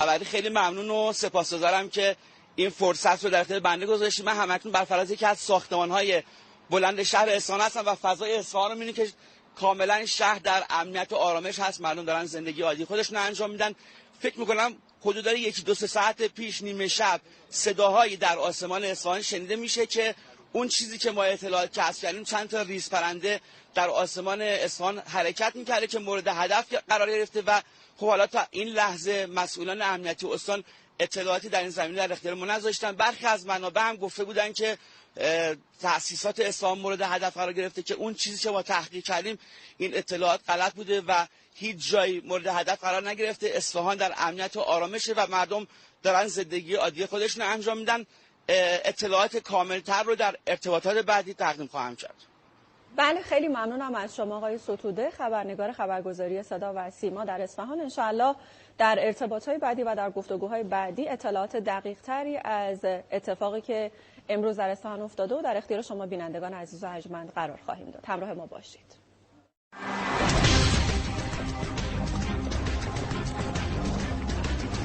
ولی خیلی ممنون و سپاسگزارم که این فرصت رو در اختیار بنده گذاشتید. من همکنون بر فراز یکی از ساختمان‌های بلند شهر اصفهان هستم و فضای اصفهان رو می‌بینید که کاملا شهر در امنیت و آرامش هست. مردم دارن زندگی عادی خودشون رو انجام میدن. فکر می‌کنم حدود یکی دو ساعت پیش نیمه شب صداهایی در آسمان اصفهان شنیده میشه که اون چیزی که ما اطلاعات کسب کردیم چند تا ریز پرنده در آسمان اصفهان حرکت می‌کرده که مورد هدف قرار گرفته و خب حالا تا این لحظه مسئولان امنیتی استان اطلاعاتی در این زمینه در اختیار ما نذاشتن. برخی از منابع هم گفته بودن که تأسیسات اصفهان مورد هدف قرار گرفته که اون چیزی که ما تحقیق کردیم این اطلاعات غلط بوده و هیچ جایی مورد هدف قرار نگرفته. اصفهان در امنیت و آرامشه و مردم دارن زندگی عادی خودشون انجام میدن. اطلاعات کاملتر رو در ارتباطات بعدی تقدیم خواهم کرد. بله، خیلی ممنونم از شما آقای ستوده، خبرنگار خبرگزاری صدا و سیما در اصفهان. انشاءالله در ارتباطات بعدی و در گفتگوهای بعدی اطلاعات دقیق تری از اتفاقی که امروز در اصفهان افتاده و در اختیار شما بینندگان عزیز و ارجمند قرار خواهیم داد. همراه ما باشید.